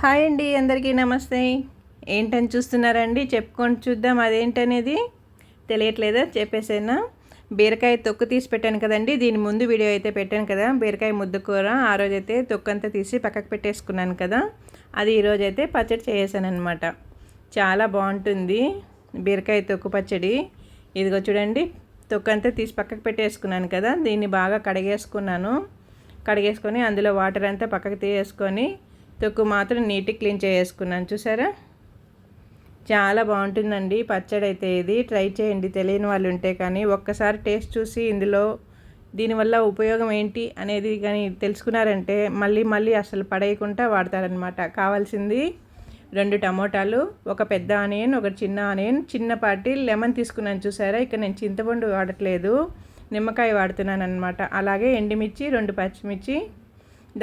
Hi అండి, అందరికీ నమస్తే. ఏంటని చూస్తున్నారండి? చెప్పుకొని చూద్దాం. అదేంటనేది తెలియట్లేదా? చెప్పేసేనా. బీరకాయ తొక్కు తీసి పెట్టాను కదండి. దీని ముందు వీడియో అయితే పెట్టాను కదా, బీరకాయ ముద్దకూర. ఆ రోజైతే తొక్కంతా తీసి పక్కకు పెట్టేసుకున్నాను కదా, అది ఈరోజైతే పచ్చడి చేసాను అనమాట. చాలా బాగుంటుంది బీరకాయ తొక్కు పచ్చడి. ఇదిగో చూడండి, తొక్కంతా తీసి పక్కకు పెట్టేసుకున్నాను కదా, దీన్ని బాగా కడిగేసుకొని అందులో వాటర్ అంతా పక్కకు తీసేసుకొని తొక్కు మాత్రం నీట్గా క్లీన్ చేసుకున్నాను. చూసారా, చాలా బాగుంటుందండి పచ్చడి అయితే. ఇది ట్రై చేయండి, తెలియని వాళ్ళు ఉంటే. కానీ ఒక్కసారి టేస్ట్ చూసి ఇందులో దీనివల్ల ఉపయోగం ఏంటి అనేది కానీ తెలుసుకున్నారంటే మళ్ళీ మళ్ళీ అసలు పడేయకుండా వాడతారనమాట. కావాల్సింది 2 టమోటాలు, ఒక పెద్ద ఆనియన్, ఒక చిన్న ఆనియన్, చిన్నపాటి లెమన్ తీసుకున్నాను. చూసారా, ఇక్కడ నేను చింతపండు వాడట్లేదు, నిమ్మకాయ వాడుతున్నాను అనమాట. అలాగే ఎండుమిర్చి, 2 పచ్చిమిర్చి,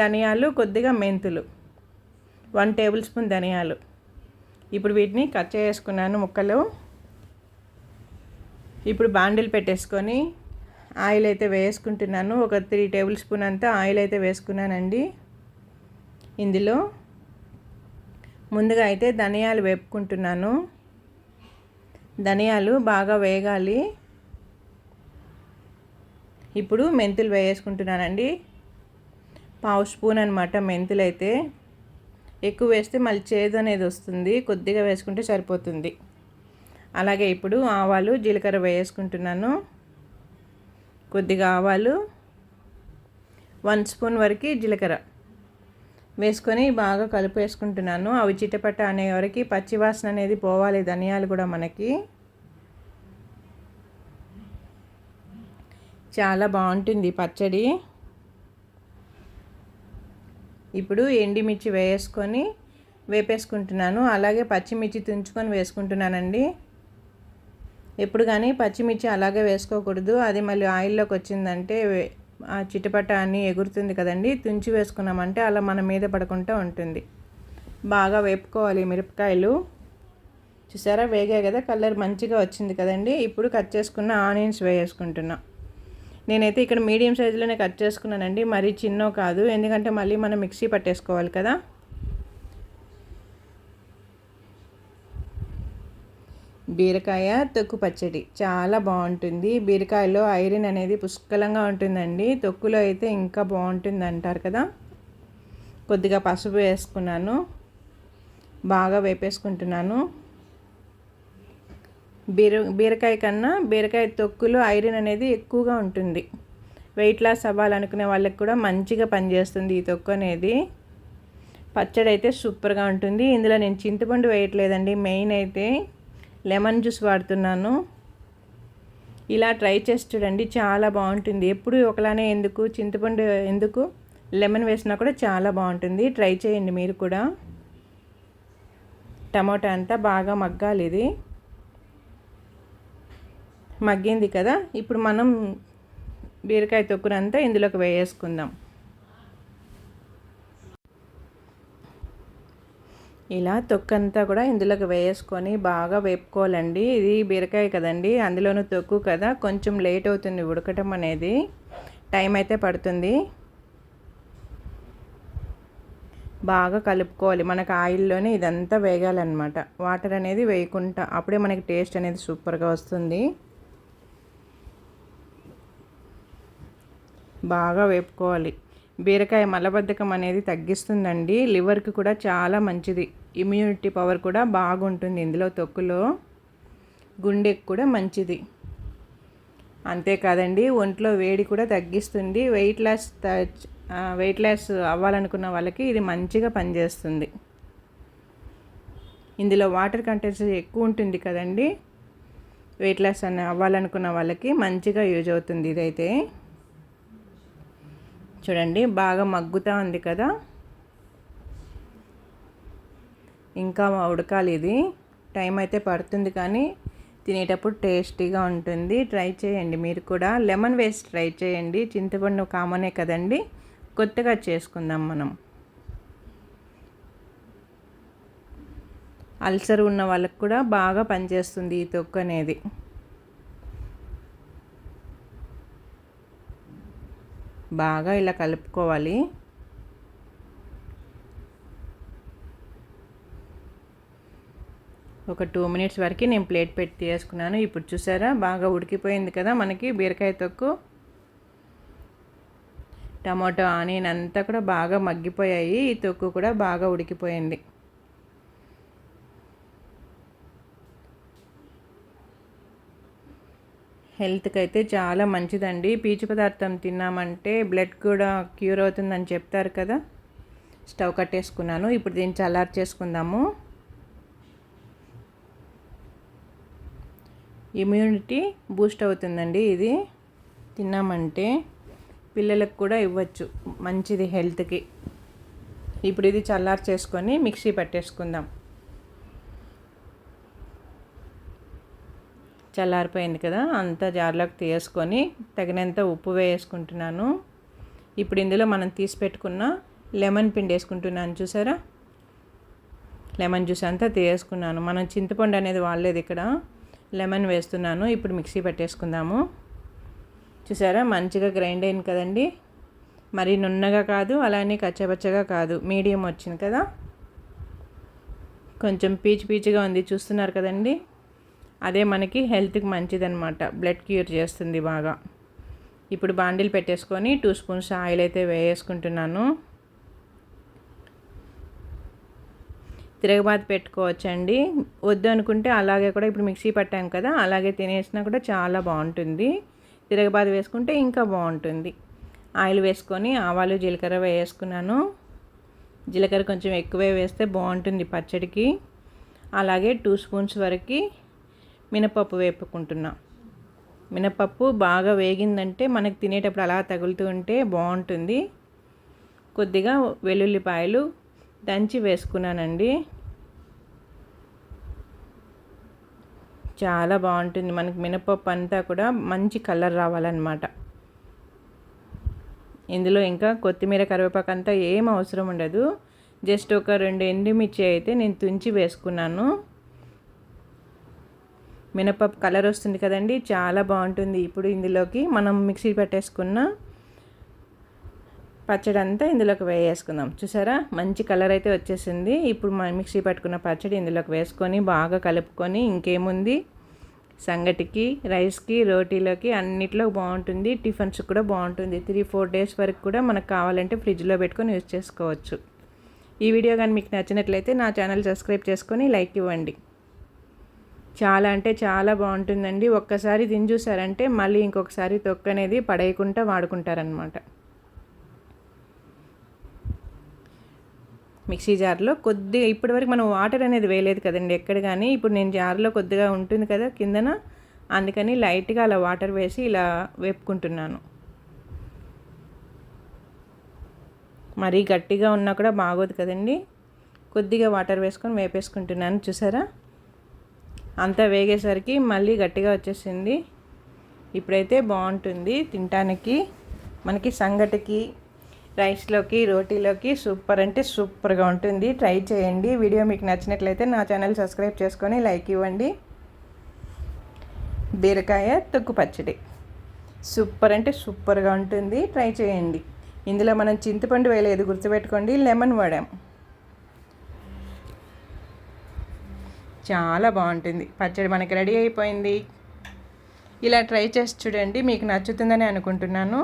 ధనియాలు, కొద్దిగా మెంతులు, 1 టేబుల్ స్పూన్ ధనియాలు. ఇప్పుడు వీటిని కట్ చేసుకున్నాను ముక్కలు. ఇప్పుడు బాండిల్ పెట్టేసుకొని ఆయిల్ అయితే వేసుకుంటున్నాను. ఒక 3 టేబుల్ స్పూన్ అంతా ఆయిల్ అయితే వేసుకున్నానండి. ఇందులో ముందుగా అయితే ధనియాలు వేపుకుంటున్నాను. ధనియాలు బాగా వేగాలి. ఇప్పుడు మెంతులు వేసుకుంటున్నానండి. 1/2 స్పూన్ అనమాట మెంతులు అయితే. ఎక్కువ వేస్తే మళ్ళీ చేదు అనేది వస్తుంది, కొద్దిగా వేసుకుంటే సరిపోతుంది. అలాగే ఇప్పుడు ఆవాలు, జీలకర్ర వేసుకుంటున్నాను. కొద్దిగా ఆవాలు, 1 స్పూన్ వరకు జీలకర్ర వేసుకొని బాగా కలిపేసుకుంటున్నాను. అవి చిటపట అనే వరకు పచ్చివాసన అనేది పోవాలి, ధనియాలు కూడా మనకి. చాలా బాగుంటుంది పచ్చడి. ఇప్పుడు ఎండుమిర్చి వేసుకొని వేపేసుకుంటున్నాను. అలాగే పచ్చిమిర్చి తుంచుకొని వేసుకుంటున్నానండి. ఎప్పుడు కానీ పచ్చిమిర్చి అలాగే వేసుకోకూడదు, అది మళ్ళీ ఆయిల్లోకి వచ్చిందంటే ఆ చిటపట అని ఎగురుతుంది కదండి. తుంచి వేసుకున్నామంటే అలా మన మీద పడకుండా ఉంటుంది. బాగా వేపుకోవాలి మిరపకాయలు. చూసారా, వేగాయి కదా, కలర్ మంచిగా వచ్చింది కదండి. ఇప్పుడు కట్ చేసుకున్న ఆనియన్స్ వేసుకుంటున్నా. నేనైతే ఇక్కడ మీడియం సైజులోనే కట్ చేసుకున్నానండి, మరీ చిన్న కాదు, ఎందుకంటే మళ్ళీ మనం మిక్సీ పట్టేసుకోవాలి కదా. బీరకాయ తొక్కు పచ్చడి చాలా బాగుంటుంది. బీరకాయలో ఐరన్ అనేది పుష్కలంగా ఉంటుందండి, తొక్కులో అయితే ఇంకా బాగుంటుంది అంటారు కదా. కొద్దిగా పసుపు వేసుకున్నాను, బాగా వేపేసుకుంటున్నాను. బీరకాయ కన్నా బీరకాయ తొక్కులో ఐరన్ అనేది ఎక్కువగా ఉంటుంది. వెయిట్ లాస్ అవ్వాలనుకునే వాళ్ళకి కూడా మంచిగా పనిచేస్తుంది ఈ తొక్కు అనేది. పచ్చడి అయితే సూపర్గా ఉంటుంది. ఇందులో నేను చింతపండు వేయట్లేదండి, మెయిన్ అయితే లెమన్ జ్యూస్ వాడుతున్నాను. ఇలా ట్రై చేసి చూడండి, చాలా బాగుంటుంది. ఎప్పుడు ఒకలానే ఎందుకు, చింతపండు ఎందుకు, లెమన్ వేసినా కూడా చాలా బాగుంటుంది. ట్రై చేయండి మీరు కూడా. టమాటా అంతా బాగా మగ్గాలి. ఇది మగ్గింది కదా, ఇప్పుడు మనం బీరకాయ తొక్కునంతా ఇందులోకి వేసుకుందాం. ఇలా తొక్కంతా కూడా ఇందులోకి వేసుకొని బాగా వేపుకోవాలండి. ఇది బీరకాయ కదండి, అందులోనూ తొక్కు కదా, కొంచెం లేట్ అవుతుంది ఉడకటం అనేది, టైం అయితే పడుతుంది. బాగా కలుపుకోవాలి, మనకు ఆయిల్లోనే ఇదంతా వేగాలన్నమాట. వాటర్ అనేది వేయకుండా, అప్పుడే మనకి టేస్ట్ అనేది సూపర్గా వస్తుంది. బాగా వేపుకోవాలి. బీరకాయ మలబద్ధకం అనేది తగ్గిస్తుందండి, లివర్కి కూడా చాలా మంచిది, ఇమ్యూనిటీ పవర్ కూడా బాగుంటుంది ఇందులో తొక్కులో, గుండెకి కూడా మంచిది. అంతేకాదండి, ఒంట్లో వేడి కూడా తగ్గిస్తుంది. వెయిట్ లాస్ అవ్వాలనుకున్న వాళ్ళకి ఇది మంచిగా పనిచేస్తుంది. ఇందులో వాటర్ కంటెంట్స్ ఎక్కువ ఉంటుంది కదండి, వెయిట్ లాస్ అవ్వాలనుకున్న వాళ్ళకి మంచిగా యూజ్ అవుతుంది ఇదైతే. చూడండి, బాగా మగ్గుతూ ఉంది కదా, ఇంకా ఉడకాలి. ఇది టైం అయితే పడుతుంది, కానీ తినేటప్పుడు టేస్టీగా ఉంటుంది. ట్రై చేయండి మీరు కూడా. లెమన్ వేసి ట్రై చేయండి, చింతపండు కామనే కదండి, కొత్తగా చేసుకుందాం మనం. అల్సర్ ఉన్న వాళ్ళకి కూడా బాగా పనిచేస్తుంది ఈ తొక్కు అనేది. బాగా ఇలా కలుపుకోవాలి. ఒక 2 మినిట్స్ వరకు నేను ప్లేట్ పెట్టి తీసుకున్నాను. ఇప్పుడు చూసారా బాగా ఉడికిపోయింది కదా మనకి బీరకాయ తొక్కు. టమాటో ఆనియన్ అంతా కూడా బాగా మగ్గిపోయాయి. ఈ తొక్కు కూడా బాగా ఉడికిపోయింది. హెల్త్కి అయితే చాలా మంచిదండి. పీచు పదార్థం తిన్నామంటే బ్లడ్ కూడా క్యూర్ అవుతుందని చెప్తారు కదా. స్టవ్ కట్టేసుకున్నాను. ఇప్పుడు దీన్ని చల్లారి చేసుకుందాము. ఇమ్యూనిటీ బూస్ట్ అవుతుందండి ఇది తిన్నామంటే. పిల్లలకు కూడా ఇవ్వచ్చు, మంచిది హెల్త్కి. ఇప్పుడు ఇది చల్లారి చేసుకొని మిక్సీ పట్టేసుకుందాం. చల్లారిపోయింది కదా, అంతా జార్లోకి తీసుకొని తగినంత ఉప్పు వేసుకుంటున్నాను. ఇప్పుడు ఇందులో మనం తీసి పెట్టుకున్న లెమన్ పిండి వేసుకుంటున్నాను. చూసారా, లెమన్ జ్యూస్ అంతా తీసుకున్నాను. మనం చింతపండు అనేది వాడలేదు ఇక్కడ, లెమన్ వేస్తున్నాను. ఇప్పుడు మిక్సీ పట్టేసుకుందాము. చూసారా మంచిగా గ్రైండ్ అయింది కదండి. మరి నున్నగా కాదు, అలానే కచ్చపచ్చగా కాదు, మీడియం వచ్చింది కదా. కొంచెం పీచు పీచుగా ఉంది, చూస్తున్నారు కదండి. అదే మనకి హెల్త్కి మంచిదన్నమాట, బ్లడ్ క్యూర్ చేస్తుంది బాగా. ఇప్పుడు బాండిల్ పెట్టేసుకొని 2 స్పూన్స్ ఆయిల్ అయితే వేసుకుంటున్నాను. తిరగబాత పెట్టుకోవచ్చండి, వద్దు అనుకుంటే అలాగే కూడా ఇప్పుడు మిక్సీ పట్టాం కదా అలాగే తినేసినా కూడా చాలా బాగుంటుంది. తిరగబాత వేసుకుంటే ఇంకా బాగుంటుంది. ఆయిల్ వేసుకొని ఆవాలు జీలకర్ర వేసుకున్నాను. జీలకర్ర కొంచెం ఎక్కువే వేస్తే బాగుంటుంది పచ్చడికి. అలాగే 2 స్పూన్స్ వరకు మినపప్పు వేపుకుంటున్నా. మినపప్పు బాగా వేగిందంటే మనకి తినేటప్పుడు అలా తగులుతూ ఉంటే బాగుంటుంది. కొద్దిగా వెల్లుల్లిపాయలు దంచి వేసుకున్నానండి. చాలా బాగుంటుంది మనకి మినపప్పు అంతా కూడా మంచి కలర్ రావాలన్నమాట. ఇందులో ఇంకా కొత్తిమీర కరివేపాకు అంతా ఏం అవసరం ఉండదు. జస్ట్ ఒక 2 ఎండుమిర్చి అయితే నేను తుంచి వేసుకున్నాను. మినపప్పు కలర్ వస్తుంది కదండి, చాలా బాగుంటుంది. ఇప్పుడు ఇందులోకి మనం మిక్సీ పెట్టేసుకున్న పచ్చడి అంతా ఇందులోకి వేసుకుందాం. చూసారా మంచి కలర్ అయితే వచ్చేసింది. ఇప్పుడు మనం మిక్సీ పట్టుకున్న పచ్చడి ఇందులోకి వేసుకొని బాగా కలుపుకొని, ఇంకేముంది సంగటికి, రైస్కి, రోటీలోకి అన్నిట్లో బాగుంటుంది. టిఫిన్స్ కూడా బాగుంటుంది. 3-4 డేస్ వరకు కూడా మనకు కావాలంటే ఫ్రిడ్జ్లో పెట్టుకొని యూజ్ చేసుకోవచ్చు. ఈ వీడియో కానీ మీకు నచ్చినట్లయితే నా ఛానల్ సబ్స్క్రైబ్ చేసుకొని లైక్ ఇవ్వండి. చాలా అంటే చాలా బాగుంటుందండి. ఒక్కసారి తిని చూసారంటే మళ్ళీ ఇంకొకసారి తొక్కు అనేది పడేయకుండా వాడుకుంటారనమాట. మిక్సీ జార్లో కొద్దిగా, ఇప్పటివరకు మనం వాటర్ అనేది వేయలేదు కదండి ఎక్కడ కానీ. ఇప్పుడు నేను జార్లో కొద్దిగా ఉంటుంది కదా కిందన, అందుకని లైట్గా అలా వాటర్ వేసి ఇలా వేపుకుంటున్నాను. మరీ గట్టిగా ఉన్నా కూడా బాగోదు కదండి. కొద్దిగా వాటర్ వేసుకొని వేపేసుకుంటున్నాను. చూసారా అంతా వేగేసరికి మళ్ళీ గట్టిగా వచ్చేసింది. ఇప్పుడైతే బాగుంటుంది తినటానికి. మనకి సంగటికి, రైస్లోకి, రోటీలోకి సూపర్ అంటే సూపర్గా ఉంటుంది. ట్రై చేయండి. వీడియో మీకు నచ్చినట్లయితే నా ఛానల్ సబ్స్క్రైబ్ చేసుకొని లైక్ ఇవ్వండి. బీరకాయ తొక్కు పచ్చడి సూపర్ అంటే సూపర్గా ఉంటుంది. ట్రై చేయండి. ఇందులో మనం చింతపండు వేయలేదు, గుర్తుపెట్టుకోండి, లెమన్ వాడాం. చాలా బాగుంటుంది. పచ్చడి మనకి రెడీ అయిపోయింది. ఇలా ట్రై చేసి చూడండి, మీకు నచ్చుతుందని అనుకుంటున్నాను.